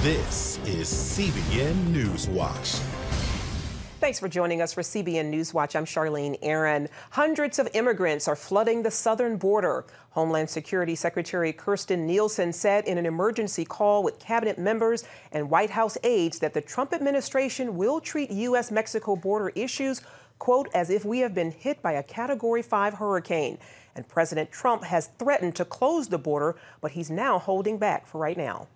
This is CBN NewsWatch. Thanks for joining us for CBN NewsWatch. I'm Charlene Aaron. Hundreds of immigrants are flooding the southern border. Homeland Security Secretary Kirstjen Nielsen said in an emergency call with cabinet members and White House aides that the Trump administration will treat U.S.-Mexico border issues, quote, as if we have been hit by a Category 5 hurricane. And President Trump has threatened to close the border, but he's now holding back for right now.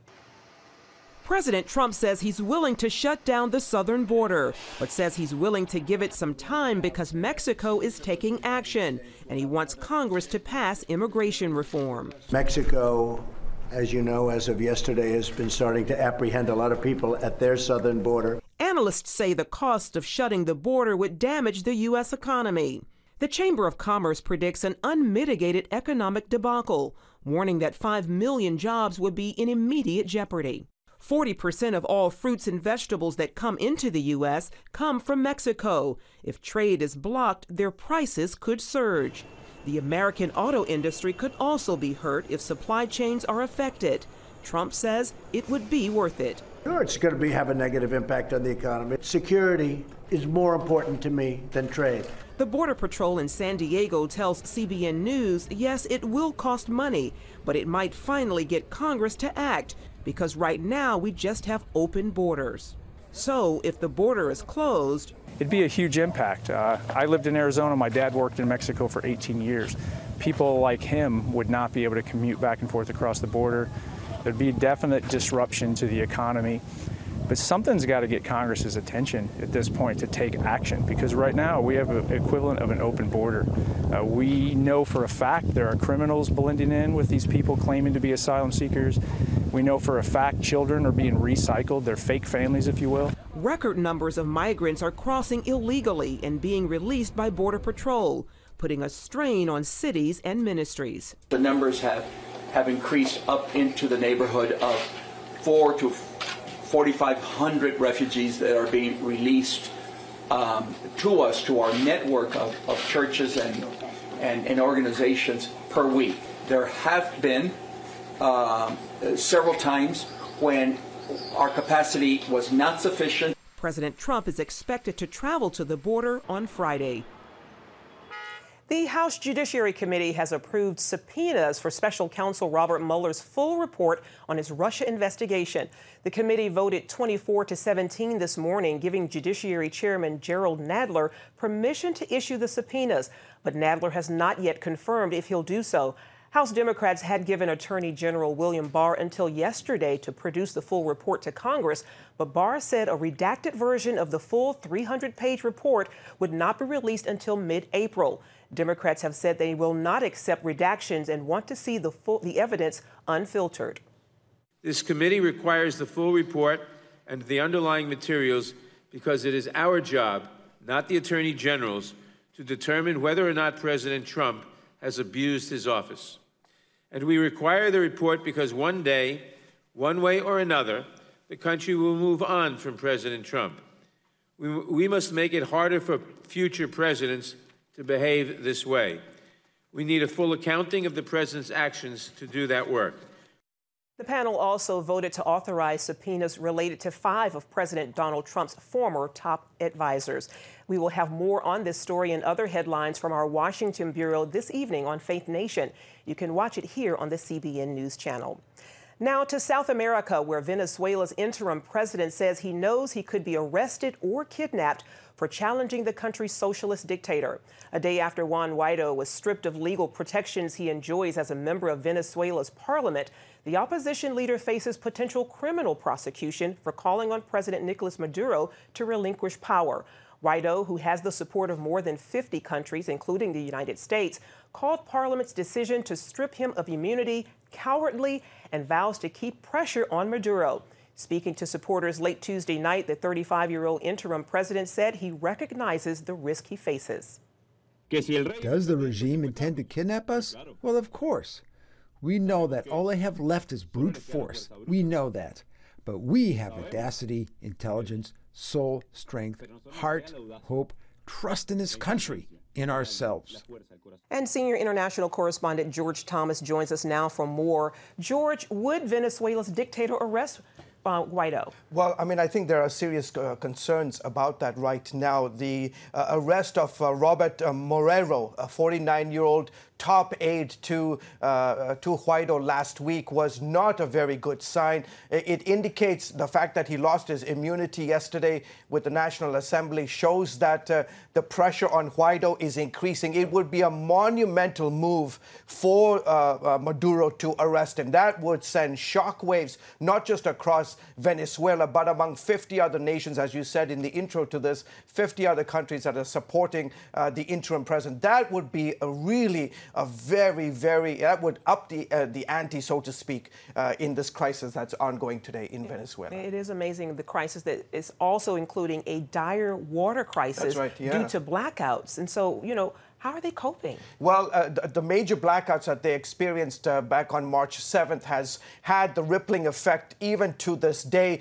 President Trump says he's willing to shut down the southern border, but says he's willing to give it some time because Mexico is taking action, and he wants Congress to pass immigration reform. Mexico, as you know, as of yesterday, has been starting to apprehend a lot of people at their southern border. Analysts say the cost of shutting the border would damage the U.S. economy. The Chamber of Commerce predicts an unmitigated economic debacle, warning that 5 million jobs would be in immediate jeopardy. 40% of all fruits and vegetables that come into the U.S. come from Mexico. If trade is blocked, their prices could surge. The American auto industry could also be hurt if supply chains are affected. Trump says it would be worth it. Sure, it's going to have a negative impact on the economy. Security is more important to me than trade. The Border Patrol in San Diego tells CBN News, yes, it will cost money, but it might finally get Congress to act, because right now we just have open borders. So if the border is closed, it'd be a huge impact. I lived in Arizona. My dad worked in Mexico for 18 years. People like him would not be able to commute back and forth across the border. There'd be definite disruption to the economy. But something's got to get Congress's attention at this point to take action, because right now we have an equivalent of an open border. We know for a fact there are criminals blending in with these people claiming to be asylum seekers. We know for a fact children are being recycled. They're fake families, if you will. Record numbers of migrants are crossing illegally and being released by Border Patrol, putting a strain on cities and ministries. The numbers have increased up into the neighborhood of 4,000 to 4,500 refugees that are being released to us, to our network of churches and organizations per week. There have been several times when our capacity was not sufficient. President Trump is expected to travel to the border on Friday. The House Judiciary Committee has approved subpoenas for Special Counsel Robert Mueller's full report on his Russia investigation. The committee voted 24-17 this morning, giving Judiciary Chairman Jerrold Nadler permission to issue the subpoenas, but Nadler has not yet confirmed if he'll do so. House Democrats had given Attorney General William Barr until yesterday to produce the full report to Congress, but Barr said a redacted version of the full 300-page report would not be released until mid-April. Democrats have said they will not accept redactions and want to see the evidence unfiltered. This committee requires the full report and the underlying materials because it is our job, not the Attorney General's, to determine whether or not President Trump has abused his office. And we require the report because one day, one way or another, the country will move on from President Trump. We must make it harder for future presidents to behave this way. We need a full accounting of the president's actions to do that work. The panel also voted to authorize subpoenas related to 5 of President Donald Trump's former top advisors. We will have more on this story and other headlines from our Washington bureau this evening on Faith Nation. You can watch it here on the CBN News Channel. Now to South America, where Venezuela's interim president says he knows he could be arrested or kidnapped for challenging the country's socialist dictator. A day after Juan Guaido was stripped of legal protections he enjoys as a member of Venezuela's parliament, the opposition leader faces potential criminal prosecution for calling on President Nicolas Maduro to relinquish power. Guaido, who has the support of more than 50 countries, including the United States, called Parliament's decision to strip him of immunity cowardly and vows to keep pressure on Maduro. Speaking to supporters late Tuesday night, the 35-year-old interim president said he recognizes the risk he faces. Does the regime intend to kidnap us? Well, of course. We know that all they have left is brute force. We know that. But we have audacity, intelligence, soul, strength, heart, hope, trust in this country, in ourselves. And senior international correspondent George Thomas joins us now for more. George, would Venezuela's dictator arrest Guaido? Well, I mean, I think there are serious concerns about that right now. The arrest of Robert Morero, a 49-year-old top aide to Guaido last week, was not a very good sign. It indicates the fact that he lost his immunity yesterday with the National Assembly shows that the pressure on Guaido is increasing. It would be a monumental move for Maduro to arrest him. That would send shockwaves, not just across Venezuela, but among 50 other nations, as you said in the intro to this, 50 other countries that are supporting the interim president. That would be a very, that would up the ante, so to speak, in this crisis that's ongoing today in Venezuela. It is amazing, the crisis that is also including a dire water crisis due to blackouts. And so, you know, how are they coping? Well, the major blackouts that they experienced back on March 7th has had the rippling effect even to this day.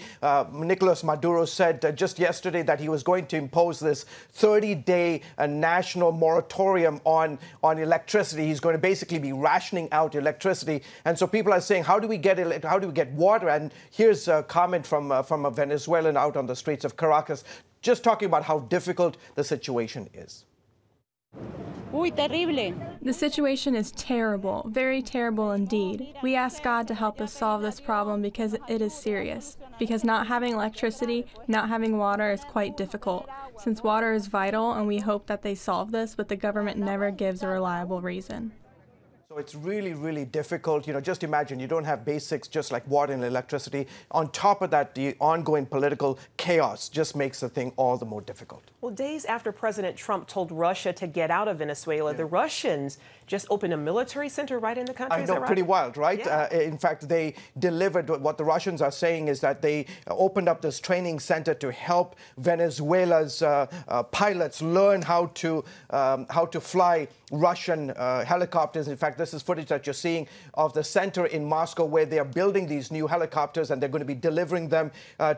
Nicolas Maduro said just yesterday that he was going to impose this 30-day national moratorium on electricity. He's going to basically be rationing out electricity. And so people are saying, how do we get water? And here's a comment from a Venezuelan out on the streets of Caracas, just talking about how difficult the situation is. The situation is terrible, very terrible indeed. We ask God to help us solve this problem because it is serious. Because not having electricity, not having water is quite difficult. Since water is vital and we hope that they solve this, but the government never gives a reliable reason. So it's really, really difficult. You know, just imagine you don't have basics just like water and electricity. On top of that, the ongoing political chaos just makes the thing all the more difficult. Well, days after President Trump told Russia to get out of Venezuela, the Russians just opened a military center right in the country. I know, pretty wild, right? Yeah. In fact, they delivered. What the Russians are saying is that they opened up this training center to help Venezuela's pilots learn how to fly Russian helicopters. In fact, this is footage that you're seeing of the center in Moscow where they are building these new helicopters and they're going to be delivering them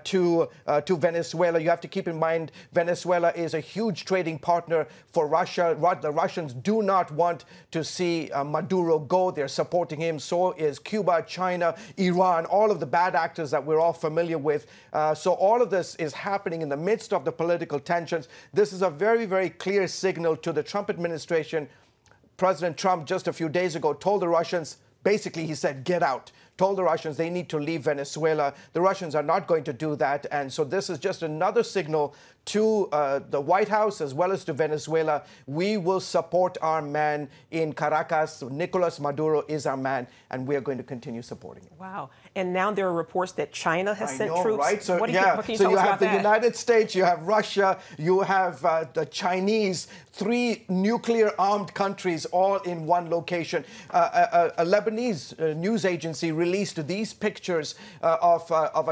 to Venezuela. You have to keep in mind, Venezuela is a huge trading partner for Russia. The Russians do not want to see Maduro go. They're supporting him. So is Cuba, China, Iran, all of the bad actors that we're all familiar with. So all of this is happening in the midst of the political tensions. This is a very, very clear signal to the Trump administration. President Trump just a few days ago told the Russians, basically he said, get out. Told the Russians they need to leave Venezuela. The Russians are not going to do that. And so this is just another signal to the White House as well as to Venezuela. We will support our man in Caracas. Nicolas Maduro is our man, and we are going to continue supporting him. Wow. And now there are reports that China has sent troops. Right? So, what can you tell us about that? You have the United States, you have Russia, you have the Chinese, 3 nuclear-armed countries all in one location. A Lebanese news agency released these pictures of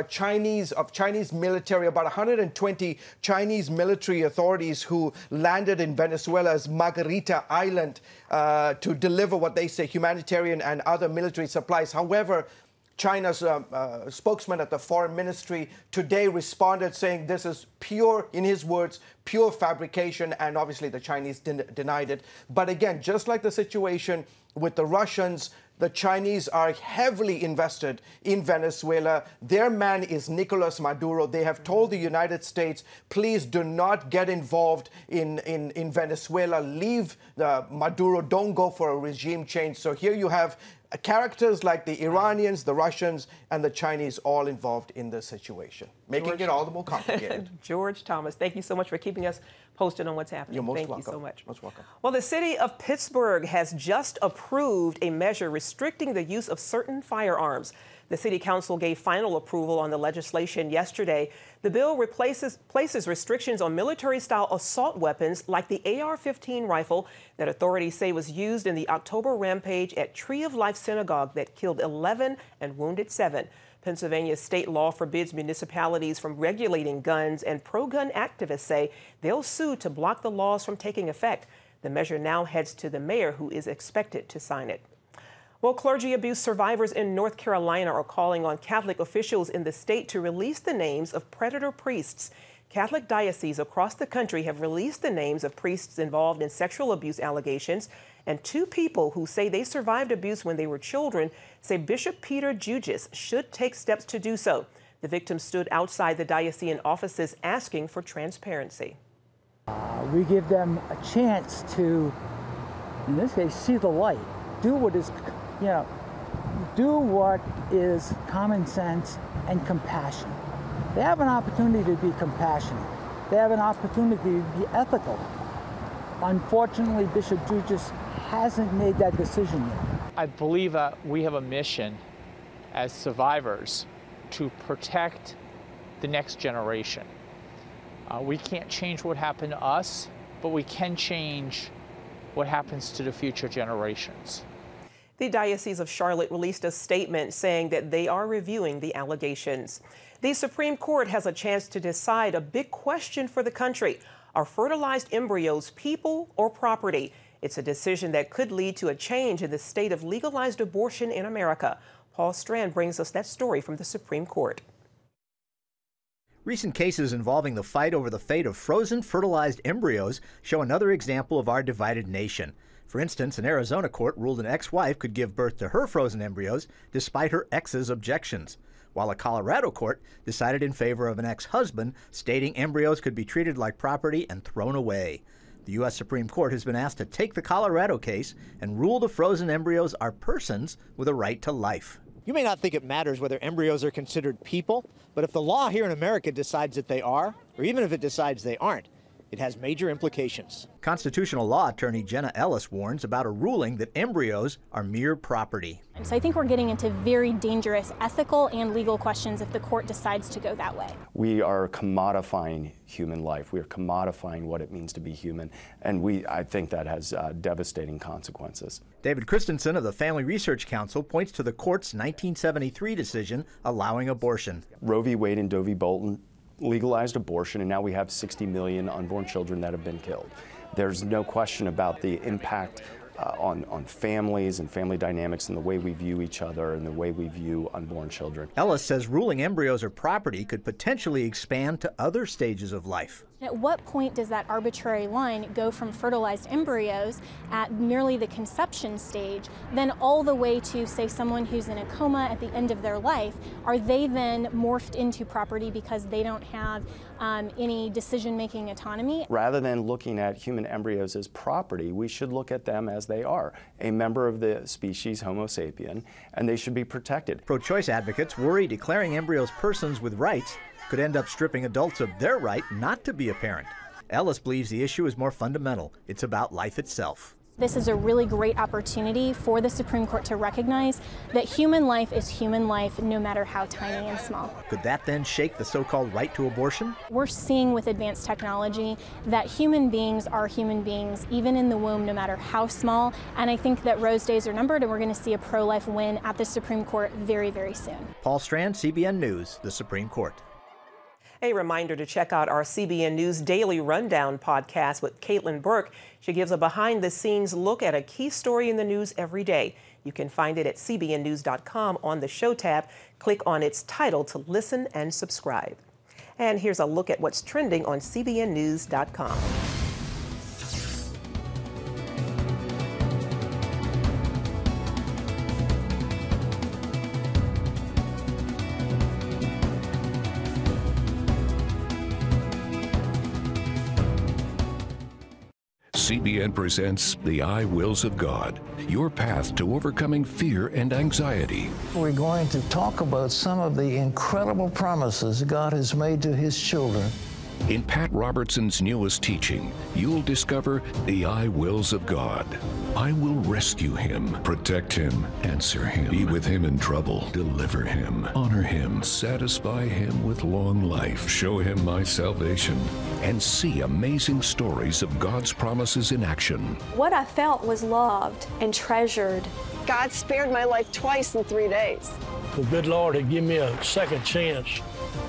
Chinese military, about 120 Chinese military authorities who landed in Venezuela's Margarita Island to deliver what they say humanitarian and other military supplies. However, China's spokesman at the foreign ministry today responded saying this is pure, in his words, pure fabrication, and obviously the Chinese denied it. But again, just like the situation with the Russians, the Chinese are heavily invested in Venezuela. Their man is Nicolas Maduro. They have told the United States, please do not get involved in Venezuela. Leave Maduro. Don't go for a regime change. So here you have characters like the Iranians, the Russians, and the Chinese all involved in this situation, making it all the more complicated. George Thomas, thank you so much for keeping us posted on what's happening. You're most welcome. Thank you so much. Most welcome. Well, the city of Pittsburgh has just approved a measure restricting the use of certain firearms. The city council gave final approval on the legislation yesterday. The bill places restrictions on military-style assault weapons like the AR-15 rifle that authorities say was used in the October rampage at Tree of Life Synagogue that killed 11 and wounded 7. Pennsylvania's state law forbids municipalities from regulating guns, and pro-gun activists say they'll sue to block the laws from taking effect. The measure now heads to the mayor, who is expected to sign it. Well, clergy abuse survivors in North Carolina are calling on Catholic officials in the state to release the names of predator priests. Catholic dioceses across the country have released the names of priests involved in sexual abuse allegations, and 2 people who say they survived abuse when they were children say Bishop Peter Jugis should take steps to do so. The victims stood outside the diocesan offices asking for transparency. We give them a chance to, in this case, see the light, do what is, do what is common sense and compassion. They have an opportunity to be compassionate. They have an opportunity to be ethical. Unfortunately, Bishop Drew just hasn't made that decision yet. I believe that we have a mission as survivors to protect the next generation. We can't change what happened to us, but we can change what happens to the future generations. The Diocese of Charlotte released a statement saying that they are reviewing the allegations. The Supreme Court has a chance to decide a big question for the country. Are fertilized embryos people or property? It's a decision that could lead to a change in the state of legalized abortion in America. Paul Strand brings us that story from the Supreme Court. Recent cases involving the fight over the fate of frozen fertilized embryos show another example of our divided nation. For instance, an Arizona court ruled an ex-wife could give birth to her frozen embryos despite her ex's objections, while a Colorado court decided in favor of an ex-husband, stating embryos could be treated like property and thrown away. The U.S. Supreme Court has been asked to take the Colorado case and rule the frozen embryos are persons with a right to life. You may not think it matters whether embryos are considered people, but if the law here in America decides that they are, or even if it decides they aren't, it has major implications. Constitutional law attorney Jenna Ellis warns about a ruling that embryos are mere property. So I think we're getting into very dangerous ethical and legal questions if the court decides to go that way. We are commodifying human life. We are commodifying what it means to be human, and I think that has devastating consequences. David Christensen of the Family Research Council points to the court's 1973 decision allowing abortion. Roe v. Wade and Doe v. Bolton legalized abortion, and now we have 60 million unborn children that have been killed. There's no question about the impact on families and family dynamics and the way we view each other and the way we view unborn children. Ellis says ruling embryos are property could potentially expand to other stages of life. At what point does that arbitrary line go from fertilized embryos at merely the conception stage, then all the way to, say, someone who's in a coma at the end of their life? Are they then morphed into property because they don't have any decision-making autonomy? Rather than looking at human embryos as property, we should look at them as they are, a member of the species Homo sapien, and they should be protected. Pro-choice advocates worry declaring embryos persons with rights could end up stripping adults of their right not to be a parent. Ellis believes the issue is more fundamental. It's about life itself. This is a really great opportunity for the Supreme Court to recognize that human life is human life, no matter how tiny and small. Could that then shake the so-called right to abortion? We're seeing with advanced technology that human beings are human beings, even in the womb, no matter how small. And I think that Roe's days are numbered, and we're going to see a pro-life win at the Supreme Court very, very soon. Paul Strand, CBN News, the Supreme Court. A reminder to check out our CBN News Daily Rundown podcast with Caitlin Burke. She gives a behind-the-scenes look at a key story in the news every day. You can find it at cbnnews.com on the show tab. Click on its title to listen and subscribe. And here's a look at what's trending on cbnnews.com. CBN presents The I Wills of God, your path to overcoming fear and anxiety. We're going to talk about some of the incredible promises God has made to His children. In Pat Robertson's newest teaching, you'll discover the I Wills of God. I will rescue him, protect him, answer him, be with him in trouble, deliver him, honor him, satisfy him with long life, show him my salvation, and see amazing stories of God's promises in action. What I felt was loved and treasured. God spared my life twice in 3 days. The good Lord had given me a second chance.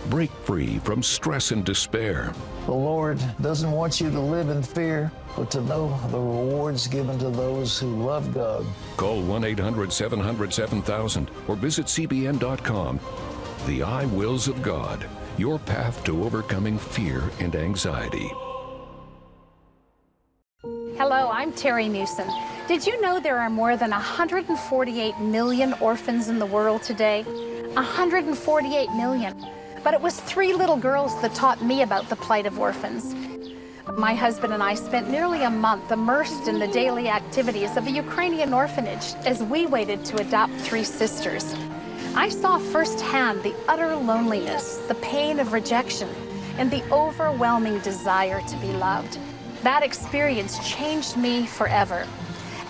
Break free from stress and despair. The Lord doesn't want you to live in fear, but to know the rewards given to those who love God. Call 1-800-700-7000 or visit cbn.com. The I Wills of God, your path to overcoming fear and anxiety. Hello, I'm Terry Newsom. Did you know there are more than 148 million orphans in the world today? 148 million. But it was 3 little girls that taught me about the plight of orphans. My husband and I spent nearly a month immersed in the daily activities of a Ukrainian orphanage as we waited to adopt 3 sisters. I saw firsthand the utter loneliness, the pain of rejection, and the overwhelming desire to be loved. That experience changed me forever.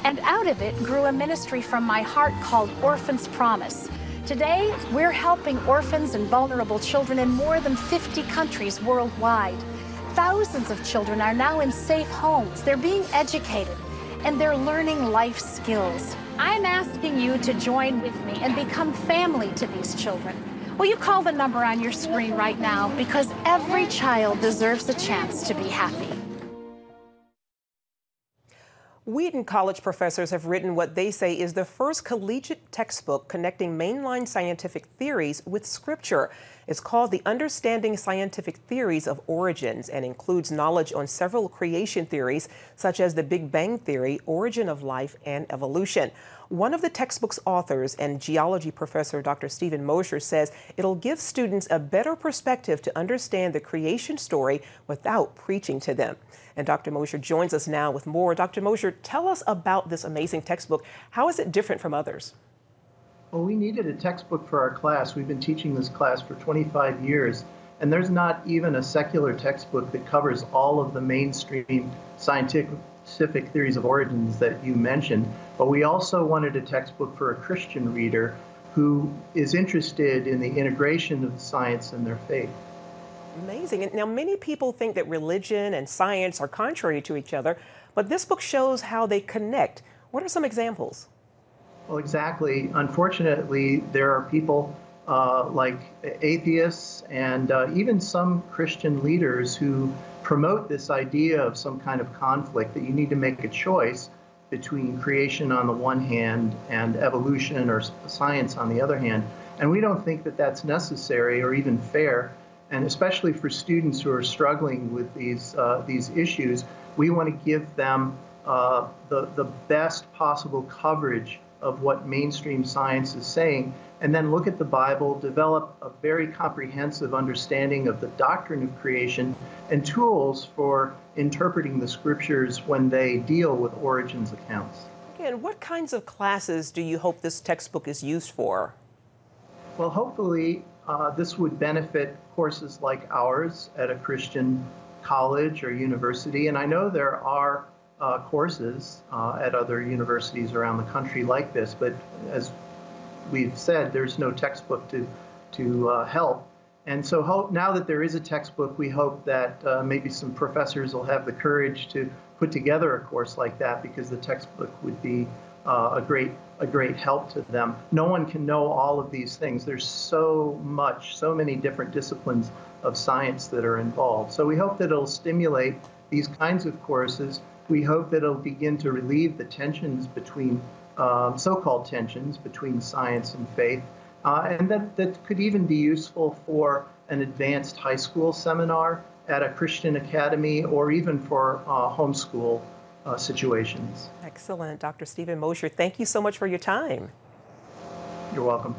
And out of it grew a ministry from my heart called Orphan's Promise. Today, we're helping orphans and vulnerable children in more than 50 countries worldwide. Thousands of children are now in safe homes. They're being educated, and they're learning life skills. I'm asking you to join with me and become family to these children. Will you call the number on your screen right now? Because every child deserves a chance to be happy. Wheaton College professors have written what they say is the first collegiate textbook connecting mainline scientific theories with Scripture. It's called The Understanding Scientific Theories of Origins and includes knowledge on several creation theories, such as the Big Bang Theory, origin of life, and evolution. One of the textbook's authors and geology professor, Dr. Stephen Mosher, says it'll give students a better perspective to understand the creation story without preaching to them. And Dr. Mosher joins us now with more. Dr. Mosher, tell us about this amazing textbook. How is it different from others? Well, we needed a textbook for our class. We've been teaching this class for 25 years, and there's not even a secular textbook that covers all of the mainstream scientific theories of origins that you mentioned. But we also wanted a textbook for a Christian reader who is interested in the integration of science and their faith. Amazing. And now, many people think that religion and science are contrary to each other, but this book shows how they connect. What are some examples? Well, exactly. Unfortunately, there are people like atheists and even some Christian leaders who promote this idea of some kind of conflict, that you need to make a choice between creation on the one hand and evolution or science on the other hand. And we don't think that that's necessary or even fair. And especially for students who are struggling with these issues, we want to give them the best possible coverage of what mainstream science is saying, and then look at the Bible, develop a very comprehensive understanding of the doctrine of creation and tools for interpreting the scriptures when they deal with origins accounts. And what kinds of classes do you hope this textbook is used for? Well, hopefully this would benefit courses like ours at a Christian college or university, and I know there are courses at other universities around the country like this, but as we've said, there's no textbook to help. And so now that there is a textbook, we hope that maybe some professors will have the courage to put together a course like that, because the textbook would be a great help to them. No one can know all of these things. There's so many different disciplines of science that are involved. So we hope that it'll stimulate these kinds of courses. We hope that it'll begin to relieve the tensions between, so-called tensions between science and faith, and that could even be useful for an advanced high school seminar at a Christian academy, or even for homeschool situations. Excellent. Dr. Stephen Mosher, thank you so much for your time. You're welcome.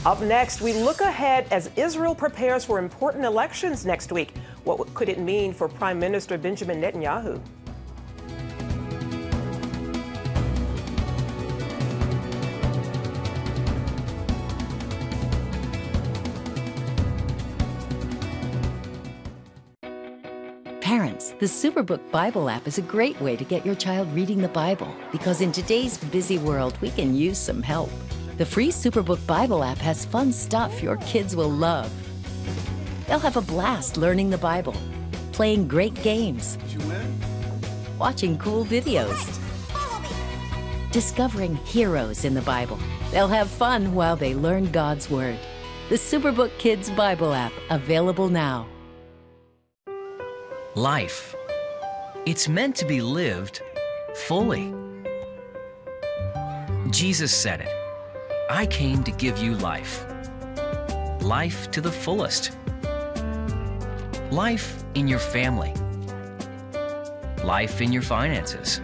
Up next, we look ahead as Israel prepares for important elections next week. What could it mean for Prime Minister Benjamin Netanyahu? Parents, the Superbook Bible app is a great way to get your child reading the Bible, because in today's busy world, we can use some help. The free Superbook Bible app has fun stuff your kids will love. They'll have a blast learning the Bible, playing great games, watching cool videos, discovering heroes in the Bible. They'll have fun while they learn God's Word. The Superbook Kids Bible app, available now. Life. It's meant to be lived fully. Jesus said it. I came to give you life. Life to the fullest. Life in your family. Life in your finances.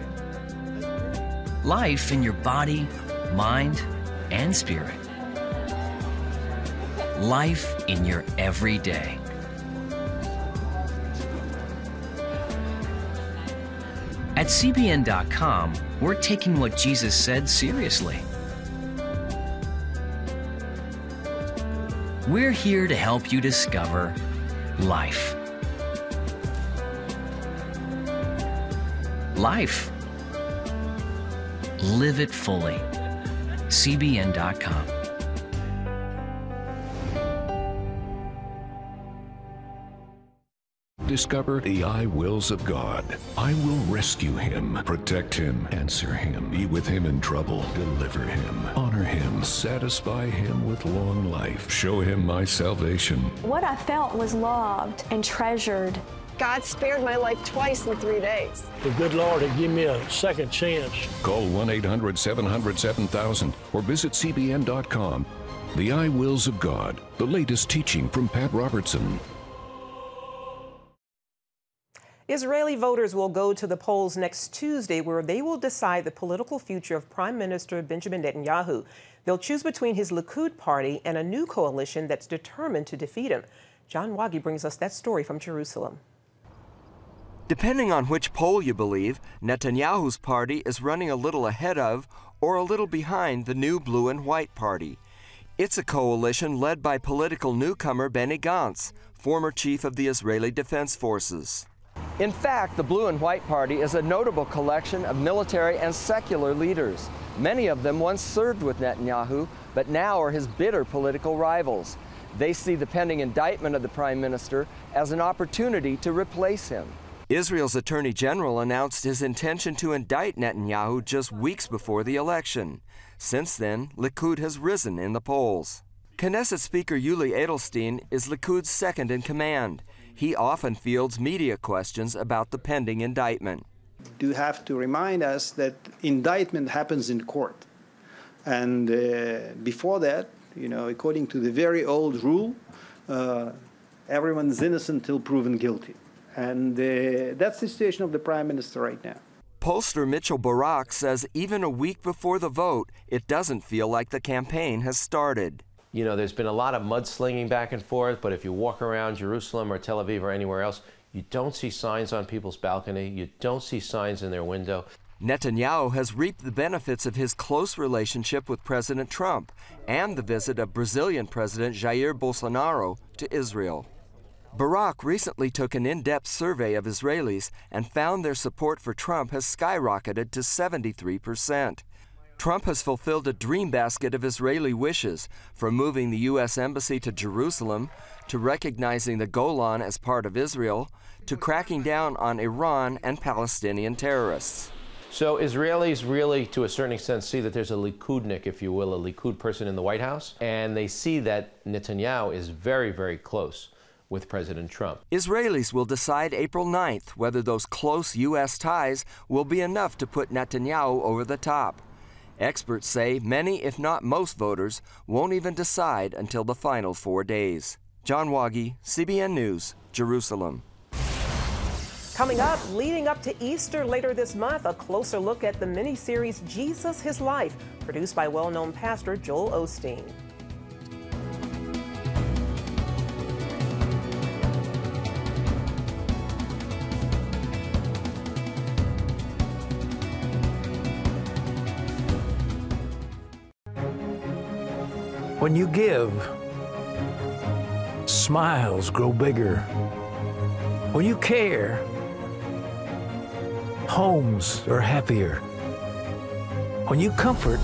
Life in your body, mind, and spirit. life in your everyday. At CBN.com, we're taking what Jesus said seriously. We're here to help you discover life. Life. Live it fully. CBN.com. Discover the I wills of God. I will rescue him, protect him, answer him, be with him in trouble, deliver him, honor him, satisfy him with long life, show him my salvation. What I felt was loved and treasured. God spared my life twice in 3 days. The good Lord had given me a second chance. Call 1-800-700-7000 or visit CBN.com. The I wills of God, the latest teaching from Pat Robertson. Israeli voters will go to the polls next Tuesday, where they will decide the political future of Prime Minister Benjamin Netanyahu. They'll choose between his Likud party and a new coalition that's determined to defeat him. John Wagi brings us that story from Jerusalem. Depending on which poll you believe, Netanyahu's party is running a little ahead of or a little behind the new Blue and White Party. It's a coalition led by political newcomer Benny Gantz, former chief of the Israeli Defense Forces. In fact, the Blue and White Party is a notable collection of military and secular leaders. Many of them once served with Netanyahu, but now are his bitter political rivals. They see the pending indictment of the Prime Minister as an opportunity to replace him. Israel's Attorney General announced his intention to indict Netanyahu just weeks before the election. Since then, Likud has risen in the polls. Knesset Speaker Yuli Edelstein is Likud's second in command. He often fields media questions about the pending indictment. Do have to remind us that indictment happens in court. And before that, according to the very old rule, everyone's innocent till proven guilty. And that's the situation of the Prime Minister right now. Pollster Mitchell Barak says even a week before the vote, it doesn't feel like the campaign has started. You know, there's been a lot of mudslinging back and forth, but if you walk around Jerusalem or Tel Aviv or anywhere else, you don't see signs on people's balcony. You don't see signs in their window. Netanyahu has reaped the benefits of his close relationship with President Trump and the visit of Brazilian President Jair Bolsonaro to Israel. Barak recently took an in-depth survey of Israelis and found their support for Trump has skyrocketed to 73%. Trump has fulfilled a dream basket of Israeli wishes, from moving the U.S. Embassy to Jerusalem, to recognizing the Golan as part of Israel, to cracking down on Iran and Palestinian terrorists. So Israelis really, to a certain extent, see that there's a Likudnik, if you will, a Likud person in the White House, and they see that Netanyahu is very, very close with President Trump. Israelis will decide April 9th whether those close U.S. ties will be enough to put Netanyahu over the top. Experts say many, if not most, voters won't even decide until the final 4 days. John Wagi, CBN News, Jerusalem. Coming up, leading up to Easter later this month, a closer look at the miniseries Jesus, His Life, produced by well-known pastor Joel Osteen. When you give, smiles grow bigger. When you care, homes are happier. When you comfort,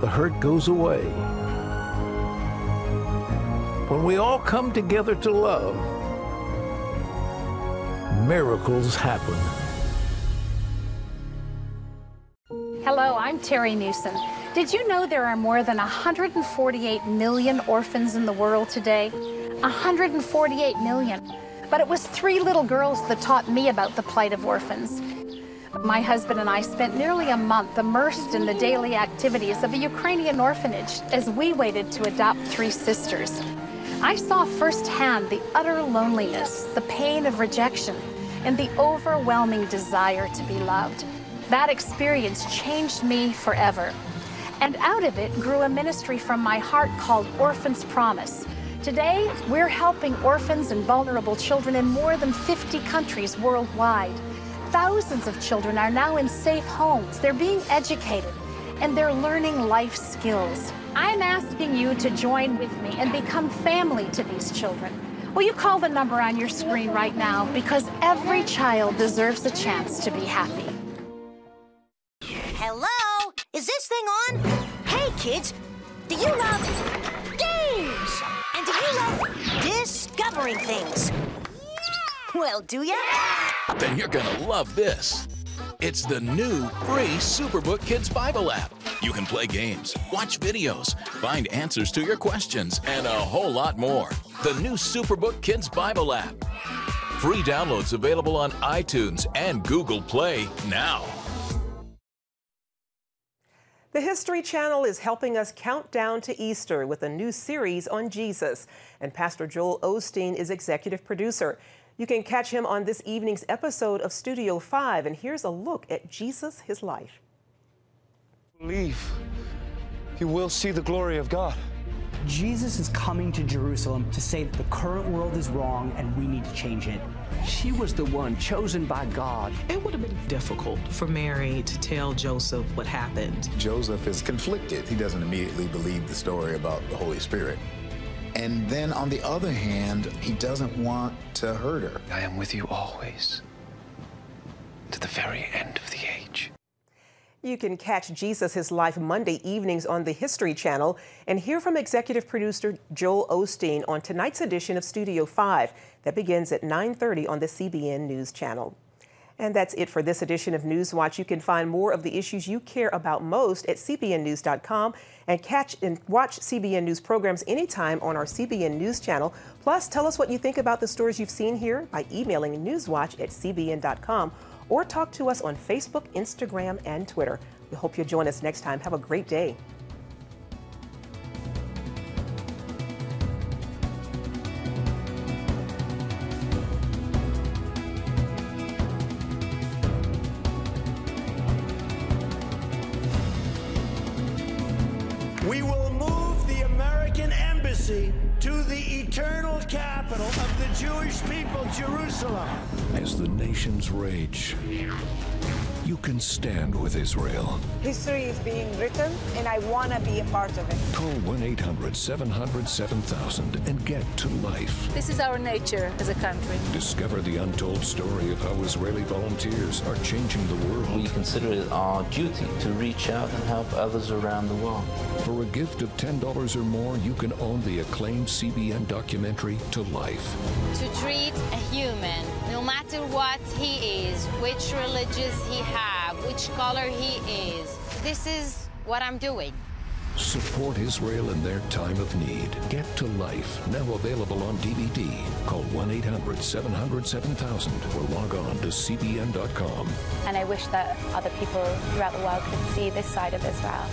the hurt goes away. When we all come together to love, miracles happen. Hello, I'm Terry Newsom. Did you know there are more than 148 million orphans in the world today? 148 million. But it was 3 little girls that taught me about the plight of orphans. My husband and I spent nearly a month immersed in the daily activities of a Ukrainian orphanage as we waited to adopt 3 sisters. I saw firsthand the utter loneliness, the pain of rejection, and the overwhelming desire to be loved. That experience changed me forever. And out of it grew a ministry from my heart called Orphan's Promise. Today, we're helping orphans and vulnerable children in more than 50 countries worldwide. Thousands of children are now in safe homes. They're being educated, and they're learning life skills. I'm asking you to join with me and become family to these children. Will you call the number on your screen right now? Because every child deserves a chance to be happy. Hello? Is this thing on? Hey, kids, do you love games? And do you love discovering things? Well, do ya? Then you're gonna love this. It's the new free Superbook Kids Bible app. You can play games, watch videos, find answers to your questions, and a whole lot more. The new Superbook Kids Bible app. Free downloads available on iTunes and Google Play now. The History Channel is helping us count down to Easter with a new series on Jesus, and Pastor Joel Osteen is executive producer. You can catch him on this evening's episode of Studio 5, and here's a look at Jesus, his life. Believe, you will see the glory of God. Jesus is coming to Jerusalem to say that the current world is wrong and we need to change it. She was the one chosen by God. It would have been difficult for Mary to tell Joseph what happened. Joseph is conflicted. He doesn't immediately believe the story about the Holy Spirit. And then on the other hand, he doesn't want to hurt her. I am with you always, to the very end of the age. You can catch Jesus, his life Monday evenings on the History Channel and hear from executive producer Joel Osteen on tonight's edition of Studio 5 that begins at 9:30 on the CBN News Channel. And that's it for this edition of NewsWatch. You can find more of the issues you care about most at cbnnews.com and catch and watch CBN News programs anytime on our CBN News channel. Plus, tell us what you think about the stories you've seen here by emailing newswatch@cbn.com or talk to us on Facebook, Instagram, and Twitter. We hope you'll join us next time. Have a great day. We will move the American embassy to the eternal capital of the Jewish people, Jerusalem. As the nations rage, you can stand with Israel. History is being written, and I want to be a part of it. Call 1-800-700-7000 and get to life. This is our nature as a country. Discover the untold story of how Israeli volunteers are changing the world. We consider it our duty to reach out and help others around the world. For a gift of $10 or more, you can own the acclaimed CBN documentary To Life. To treat a human, no matter what he is, which religious he has, which color he is, this is what I'm doing. Support Israel in their time of need. Get to Life, now available on DVD. Call 1-800-700-7000 or log on to cbn.com. And I wish that other people throughout the world could see this side of Israel.